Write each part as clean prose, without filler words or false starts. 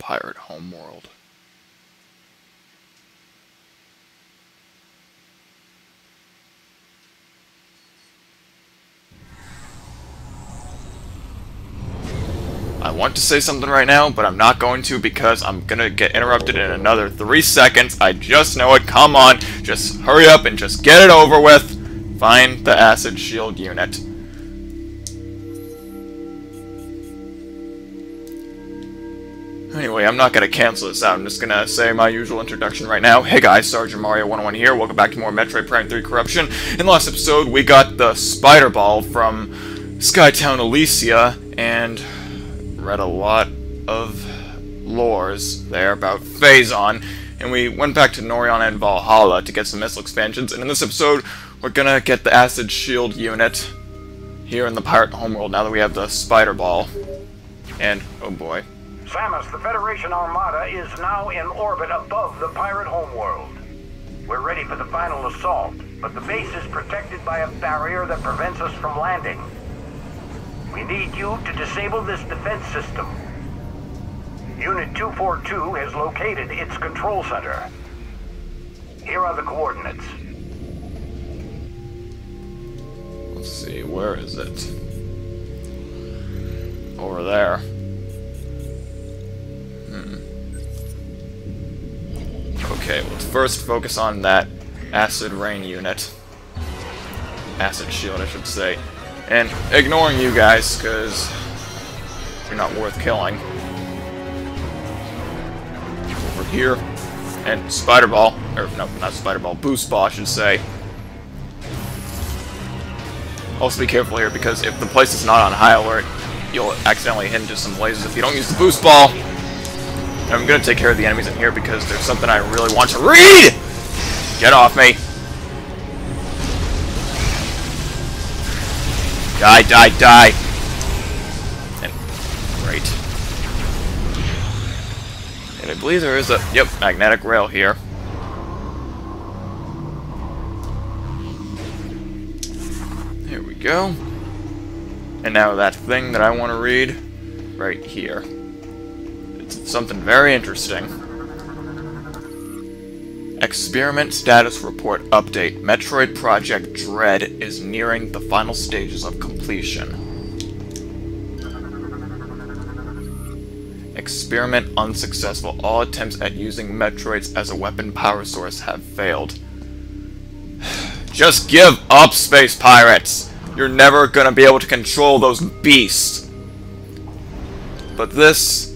pirate homeworld. I want to say something right now, but I'm not going to because I'm gonna get interrupted in another 3 seconds. I just know it. Come on, just hurry up and just get it over with. Find the acid shield unit. Anyway, I'm not gonna cancel this out. I'm just gonna say my usual introduction right now. Hey guys, Sergeant Mario 101 here. Welcome back to more Metroid Prime 3 Corruption. In the last episode, we got the Spider Ball from Skytown Elysia, and read a lot of lores there about Phazon, and we went back to Norion and Valhalla to get some missile expansions, and in this episode we're gonna get the acid shield unit here in the pirate homeworld now that we have the Spider Ball. And oh boy, Samus, the Federation Armada is now in orbit above the pirate homeworld. We're ready for the final assault, but the base is protected by a barrier that prevents us from landing. We need you to disable this defense system. Unit 242 has located its control center. Here are the coordinates. let's see, where is it? Over there. Okay, let's first focus on that acid rain unit. Acid shield, I should say. And ignoring you guys, because you're not worth killing. Over here. And Spider Ball. Or, no, not Spider Ball. Boost Ball, I should say. Also be careful here, because if the place is not on high alert, you'll accidentally hit into some lasers if you don't use the Boost Ball. And I'm going to take care of the enemies in here, because there's something I really want to read! Get off me. Die, die, die! And, great. And I believe there is a, yep, magnetic rail here. Here we go. And now that thing that I want to read, right here. It's something very interesting. Experiment status report update. Metroid Project Dread is nearing the final stages of completion. Experiment unsuccessful. All attempts at using Metroids as a weapon power source have failed. Just give up, Space Pirates! You're never gonna be able to control those beasts. But this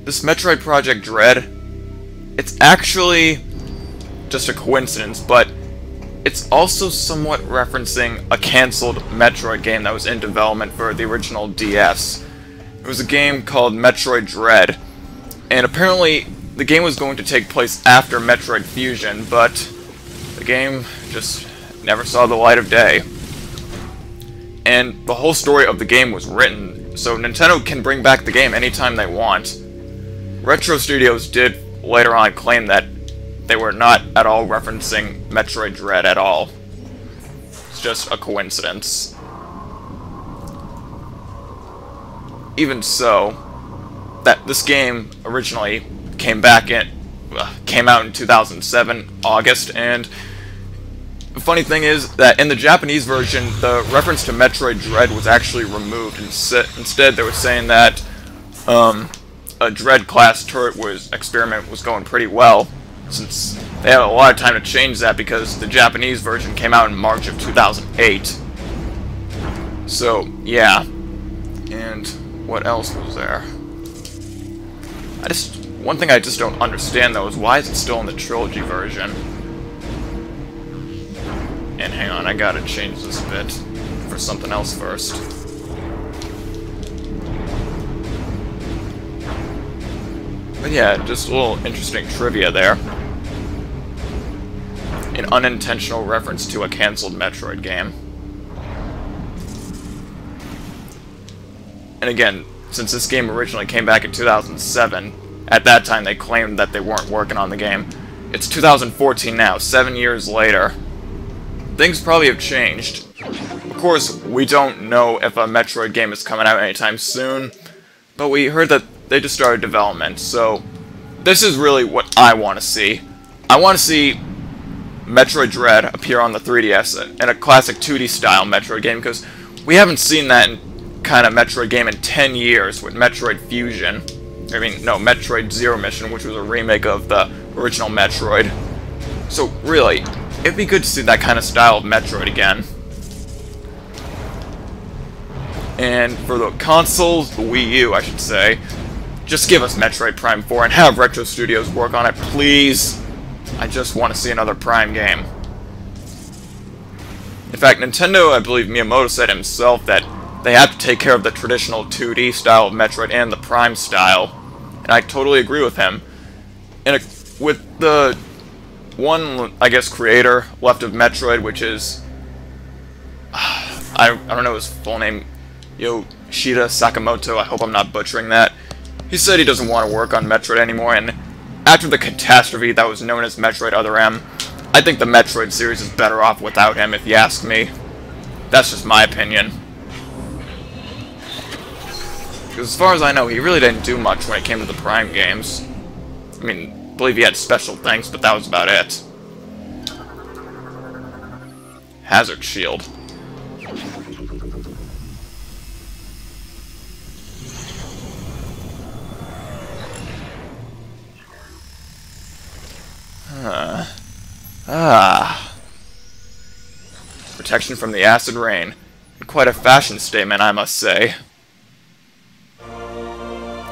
Metroid Project Dread, it's actually just a coincidence, but it's also somewhat referencing a cancelled Metroid game that was in development for the original DS. It was a game called Metroid Dread, and apparently the game was going to take place after Metroid Fusion, but the game just never saw the light of day. And the whole story of the game was written, so Nintendo can bring back the game anytime they want. Retro Studios did later on claim that they were not at all referencing Metroid Dread at all. It's just a coincidence. Even so, that this game originally came out in 2007, August, and the funny thing is that in the Japanese version, the reference to Metroid Dread was actually removed. Instead, they were saying that a Dread class turret experiment was going pretty well, since they had a lot of time to change that because the Japanese version came out in March of 2008. So, yeah. And what else was there? One thing I just don't understand though is why is it still in the trilogy version? And hang on, I gotta change this bit for something else first. But yeah, just a little interesting trivia there. An unintentional reference to a cancelled Metroid game. And again, since this game originally came back in 2007, at that time they claimed that they weren't working on the game. It's 2014 now, 7 years later. Things probably have changed. Of course, we don't know if a Metroid game is coming out anytime soon, but we heard that they just started development. So this is really what I want to see. I want to see Metroid Dread appear on the 3DS in a classic 2D style Metroid game, because we haven't seen that kind of Metroid game in 10 years with Metroid Fusion. I mean, no, Metroid Zero Mission, which was a remake of the original Metroid. So really, it'd be good to see that kind of style of Metroid again. And for the consoles, the Wii U, I should say, just give us Metroid Prime 4 and have Retro Studios work on it, please. I just want to see another Prime game. In fact, Nintendo, I believe Miyamoto said himself that they have to take care of the traditional 2D style of Metroid and the Prime style. And I totally agree with him. And with the one, I guess, creator left of Metroid, which is... I don't know his full name. Yoshida Sakamoto, I hope I'm not butchering that. He said he doesn't want to work on Metroid anymore, and after the catastrophe that was known as Metroid Other M, I think the Metroid series is better off without him, if you ask me. That's just my opinion. Because as far as I know, he really didn't do much when it came to the Prime games. I mean, I believe he had special things, but that was about it. Hazard Shield. Protection from the acid rain. Quite a fashion statement, I must say.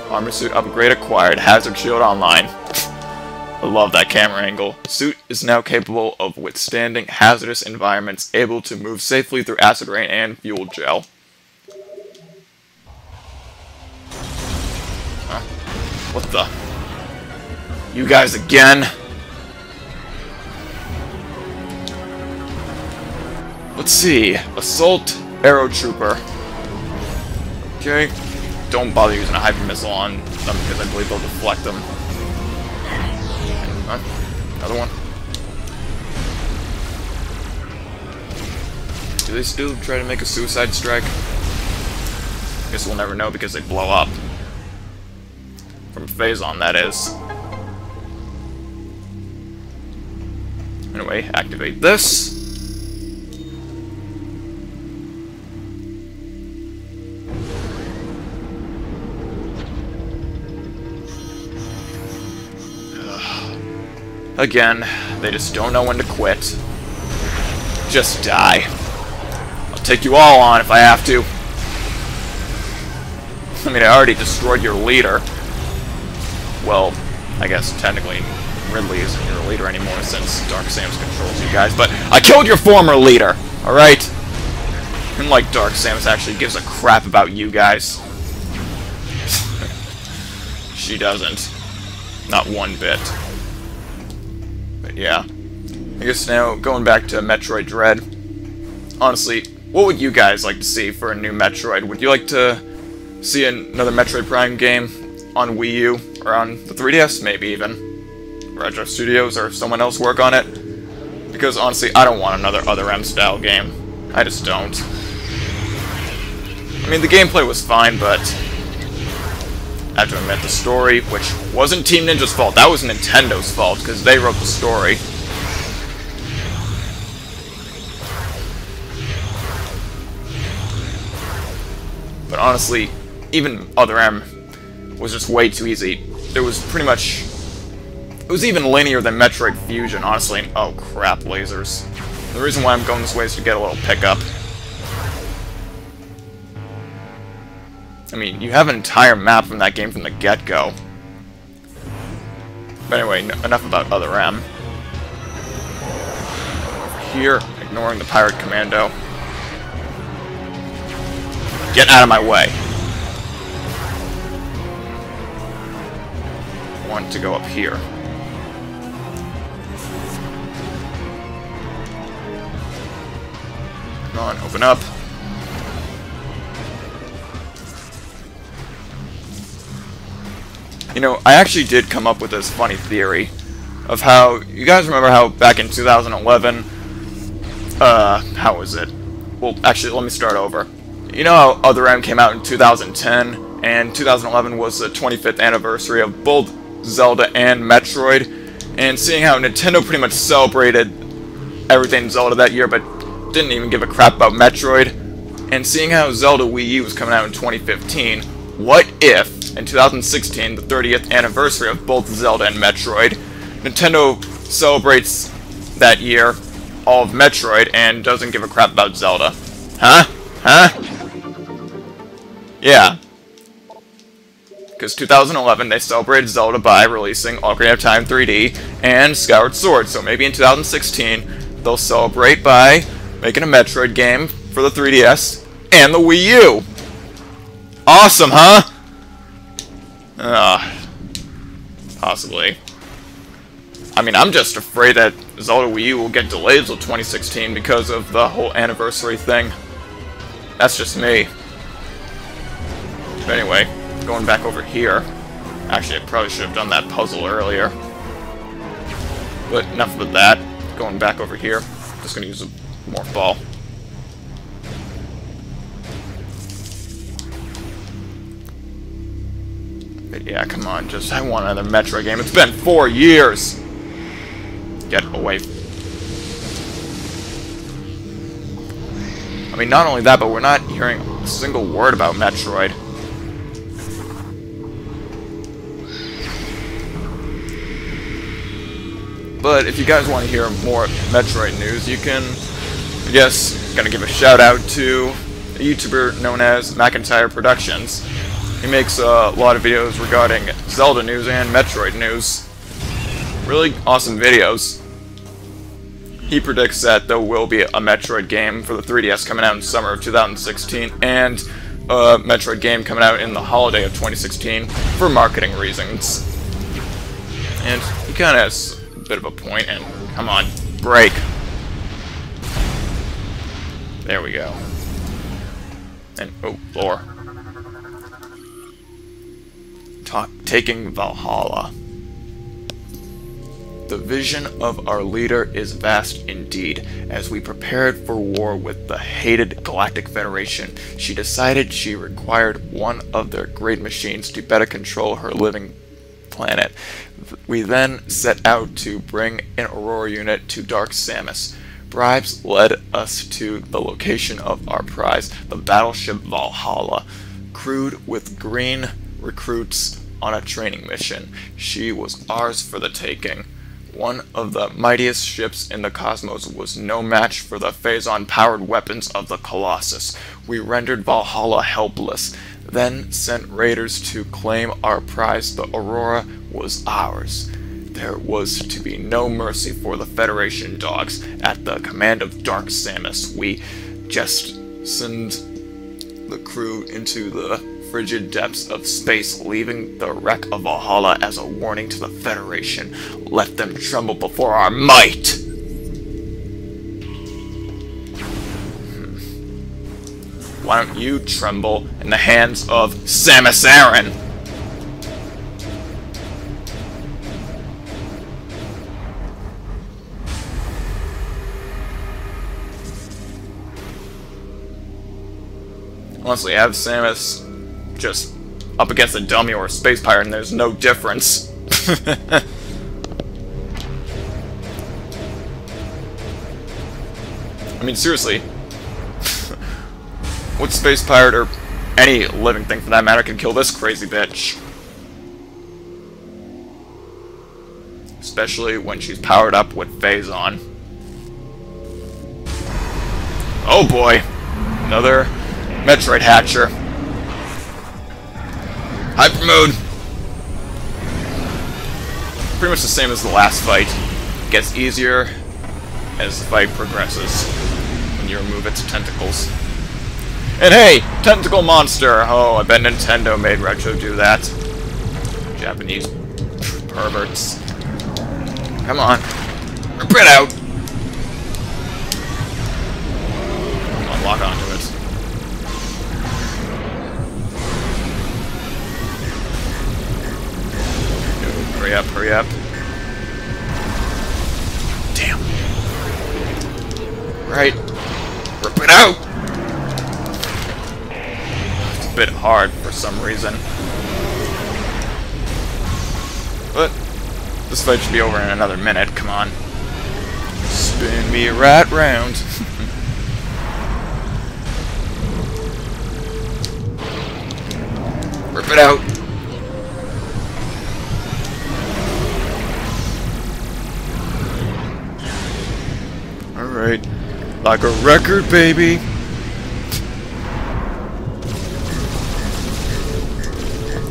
Armor suit upgrade acquired. Hazard shield online. I love that camera angle. Suit is now capable of withstanding hazardous environments, able to move safely through acid rain and fuel gel. Huh? What the? You guys again? Let's see. Assault Arrow Trooper. Okay. Don't bother using a hyper missile on them because I believe they'll deflect them. Another one. Do they still try to make a suicide strike? Guess we'll never know because they blow up. From Phazon, that is. Anyway, activate this. Again, they just don't know when to quit. Just die. I'll take you all on if I have to. I mean, I already destroyed your leader. Well, I guess technically Ridley isn't your leader anymore since Dark Samus controls you guys, but I killed your former leader, alright? And like Dark Samus actually gives a crap about you guys. She doesn't. Not one bit. But yeah. I guess now, going back to Metroid Dread, honestly, what would you guys like to see for a new Metroid? Would you like to see another Metroid Prime game on Wii U, or on the 3DS, maybe even? Retro Studios or someone else work on it? Because honestly, I don't want another Other M style game. I just don't. I mean, the gameplay was fine, but I have to admit, the story, which wasn't Team Ninja's fault, that was Nintendo's fault, because they wrote the story. But honestly, even Other M was just way too easy. It was pretty much... It was even linear than Metroid Fusion, honestly. And, oh crap, lasers. The reason why I'm going this way is to get a little pickup. I mean, you have an entire map from that game from the get-go. But anyway, enough about Other M. Over here, ignoring the Pirate Commando. Get out of my way. I want to go up here. Come on, open up. You know, I actually did come up with this funny theory of how, you guys remember how back in 2011, how was it? Well, actually, let me start over. You know how Other M came out in 2010, and 2011 was the 25th anniversary of both Zelda and Metroid, and seeing how Nintendo pretty much celebrated everything Zelda that year, but didn't even give a crap about Metroid, and seeing how Zelda Wii U was coming out in 2015, what if, in 2016, the 30th anniversary of both Zelda and Metroid, Nintendo celebrates that year all of Metroid and doesn't give a crap about Zelda? Huh? Yeah. Because 2011, they celebrated Zelda by releasing Ocarina of Time 3D and Skyward Sword, so maybe in 2016, they'll celebrate by making a Metroid game for the 3DS and the Wii U. Awesome, huh? Possibly. I mean, I'm just afraid that Zelda Wii U will get delayed till 2016 because of the whole anniversary thing. That's just me. But anyway, going back over here. Actually, I probably should have done that puzzle earlier. But enough with that. Going back over here. Just gonna use a morph ball. But yeah, come on, I want another Metroid game. It's been 4 years! Get away. I mean, not only that, but we're not hearing a single word about Metroid. But if you guys want to hear more Metroid news, you can, I guess, gonna give a shout out to a YouTuber known as McIntyre Productions. He makes a lot of videos regarding Zelda news and Metroid news. Really awesome videos. He predicts that there will be a Metroid game for the 3DS coming out in summer of 2016, and a Metroid game coming out in the holiday of 2016 for marketing reasons. And he kind of has a bit of a point, and come on, break. There we go. And, oh, lore. Taking Valhalla. The vision of our leader is vast indeed. As we prepared for war with the hated Galactic Federation, she decided she required one of their great machines to better control her living planet. We then set out to bring an Aurora unit to Dark Samus. Bribes led us to the location of our prize, the battleship Valhalla, crewed with green recruits on a training mission. She was ours for the taking. One of the mightiest ships in the cosmos was no match for the Phazon-powered weapons of the Colossus. We rendered Valhalla helpless, then sent raiders to claim our prize. The Aurora was ours. There was to be no mercy for the Federation dogs. At the command of Dark Samus, we jettisoned the crew into the frigid depths of space, leaving the wreck of Valhalla as a warning to the Federation. Let them tremble before our might! Why don't you tremble in the hands of Samus Aran? Honestly, have Samus just up against a dummy or a space pirate and there's no difference. I mean, seriously. What space pirate or any living thing for that matter can kill this crazy bitch? Especially when she's powered up with Phazon. Oh boy! Another Metroid Hatcher. Hyper mode. Pretty much the same as the last fight. It gets easier as the fight progresses when you remove its tentacles. And hey, tentacle monster! Oh, I bet Nintendo made Retro do that. Japanese perverts. Come on. Rip it out! Come on, lock onto it. Hurry up, hurry up. Damn. Right. Rip it out! bit hard for some reason. But this fight should be over in another minute. Come on. Spin me right round. Rip it out. Alright. Like a record, baby.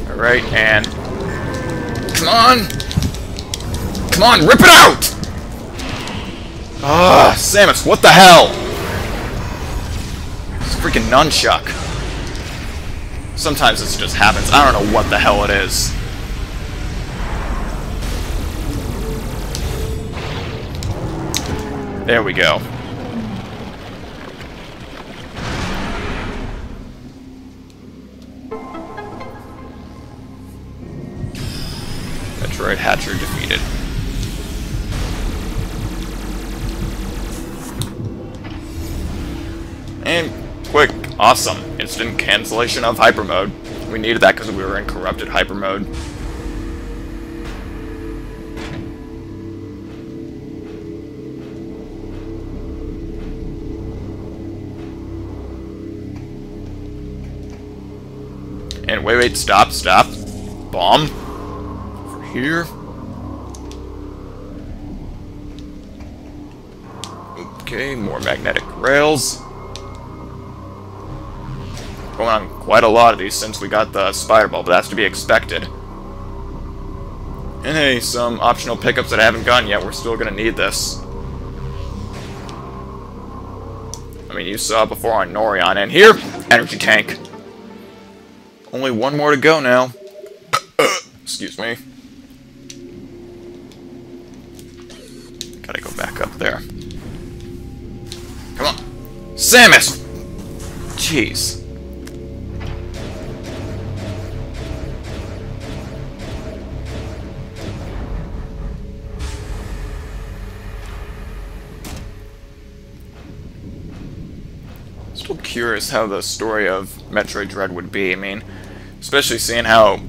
Alright, and... Come on! Come on, rip it out! Ah, Samus, what the hell? It's a freaking nunchuck. Sometimes this just happens. I don't know what the hell it is. There we go. Metroid Hatcher defeated. And quick, awesome, instant cancellation of hyper mode. We needed that because we were in corrupted hyper mode. And wait, stop. Bomb. Over here. Okay, more magnetic rails. Going on quite a lot of these since we got the spider ball, but that's to be expected. And hey, some optional pickups that I haven't gotten yet. We're still gonna need this. I mean, you saw before on Norion, and here, energy tank. Only one more to go now. Excuse me. Gotta go back up there. Come on. Samus! Jeez. Still curious how the story of Metroid Dread would be. I mean, especially seeing how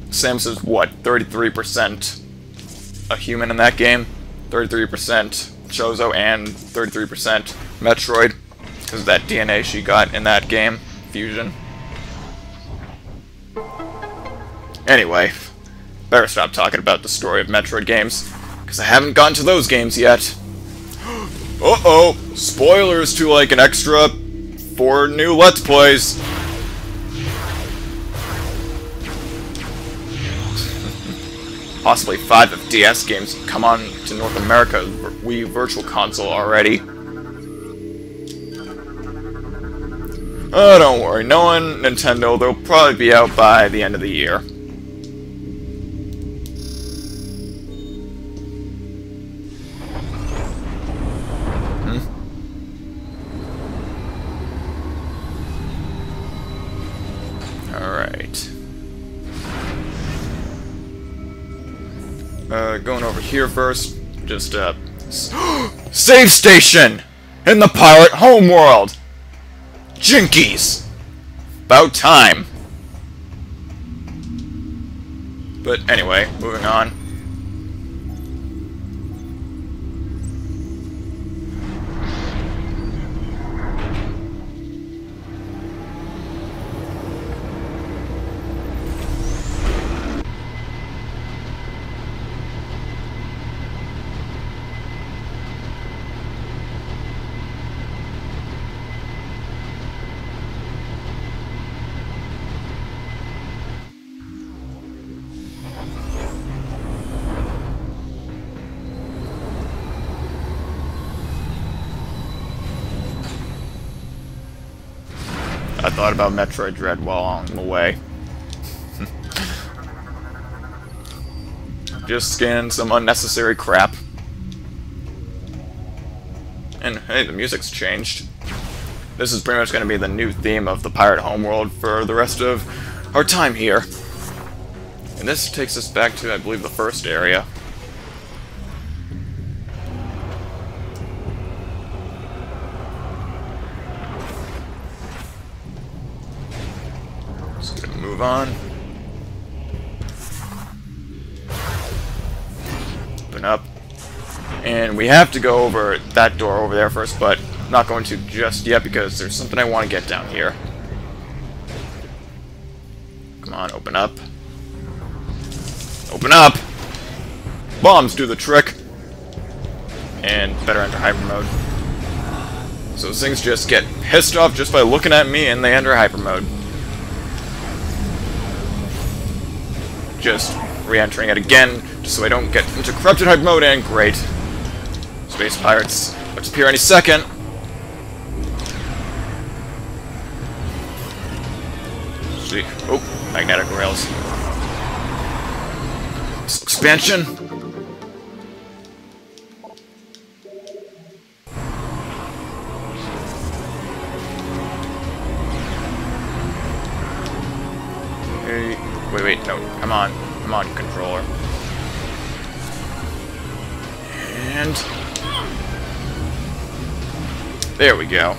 Samus is, what, 33% a human in that game? 33% Chozo and 33% Metroid, because of that DNA she got in that game, fusion. Anyway, better stop talking about the story of Metroid games, because I haven't gotten to those games yet. Uh-oh! Spoilers to like an extra 4 new Let's Plays. Possibly 5 if DS games come on to North America Wii Virtual Console already. Oh, don't worry, knowing Nintendo, they'll probably be out by the end of the year. Alright. Going over here first. Just, save station! In the pirate homeworld! Jinkies! About time. But anyway, moving on. I thought about Metroid Dread while on the way. Just scan some unnecessary crap. And hey, the music's changed. This is pretty much going to be the new theme of the Pirate Homeworld for the rest of our time here. And this takes us back to, I believe, the first area. move on. Open up. And we have to go over that door over there first, but I'm not going to just yet because there's something I want to get down here. Come on, open up. Open up! Bombs do the trick! And better enter hyper mode. So those things just get pissed off just by looking at me and they enter hyper mode. Just re-entering it again, just so I don't get into corrupted hyper mode, and great. Space pirates, let's appear any second. See, oh, magnetic rails. Expansion. Hey, wait, no, come on, controller. And there we go.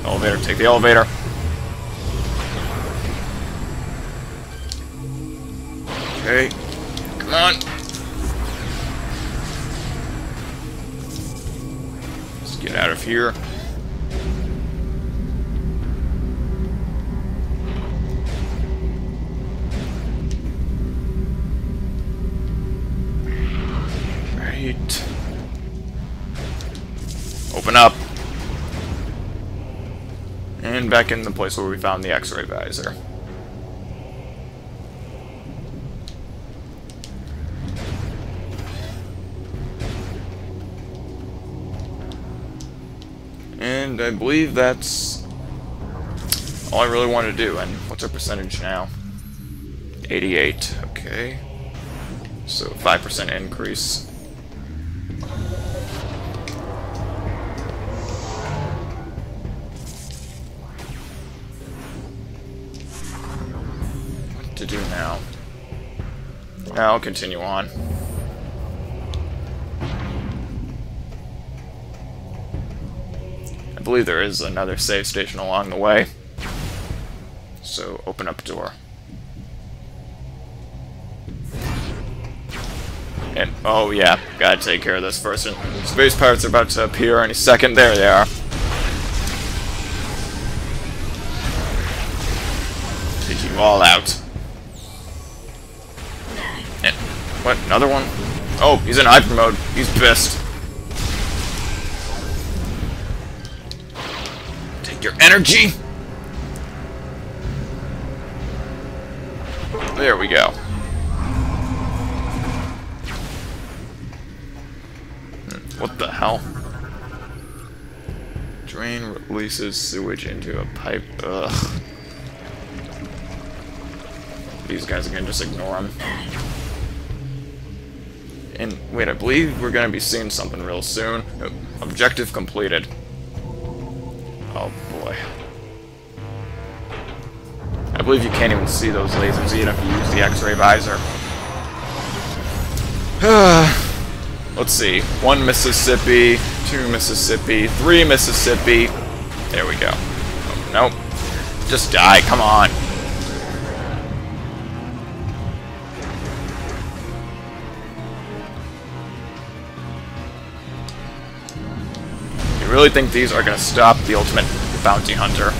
Elevator, take the elevator. Okay, come on. Let's get out of here. Right. Open up. And back in the place where we found the X-ray visor. And I believe that's all I really want to do. And what's our percentage now? 88. Okay. So 5% increase. What to do now? I'll continue on. I believe there is another save station along the way. So, open up door. And, oh yeah, gotta take care of this first. And space pirates are about to appear any second. There they are. Take you all out. And, what, another one? Oh, he's in hyper mode. He's pissed. Your energy. There we go. What the hell? Drain releases sewage into a pipe. Ugh. These guys are gonna just ignore them. And wait, I believe we're gonna be seeing something real soon. Objective completed. Oh boy. I believe you can't even see those lasers even if you use the X-ray visor. Let's see. 1 Mississippi, 2 Mississippi, 3 Mississippi. There we go. Oh, nope. Just die, come on. I really think these are going to stop the ultimate bounty hunter.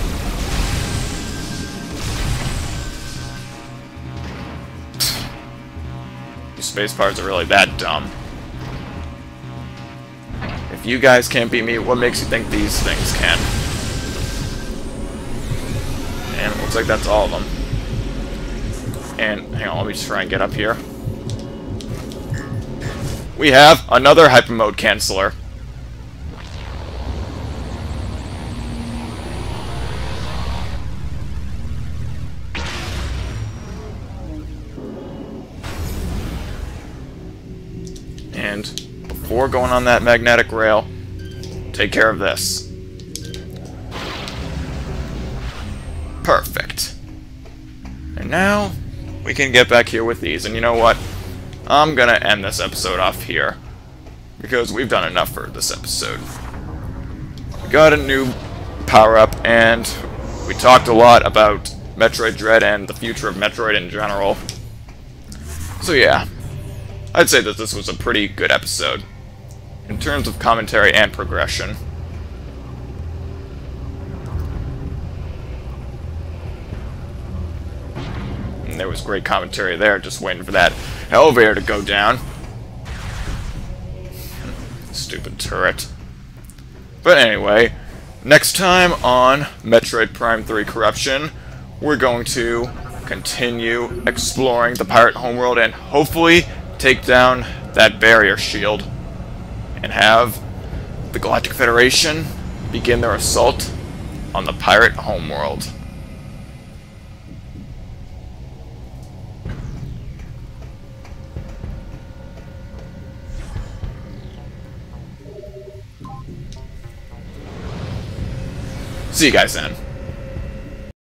These space pirates are really that dumb. If you guys can't beat me, what makes you think these things can? And it looks like that's all of them. And, hang on, let me just try and get up here. We have another hyper mode canceller. And before going on that magnetic rail, take care of this. Perfect. And now, we can get back here with these. And you know what? I'm gonna end this episode off here. Because we've done enough for this episode. We got a new power-up, and We talked a lot about Metroid Dread and the future of Metroid in general. So yeah, I'd say that this was a pretty good episode in terms of commentary and progression. And there was great commentary there, just waiting for that elevator to go down. Stupid turret. But anyway, next time on Metroid Prime 3 Corruption, we're going to continue exploring the pirate homeworld and hopefully take down that barrier shield and have the Galactic Federation begin their assault on the pirate homeworld. See you guys then.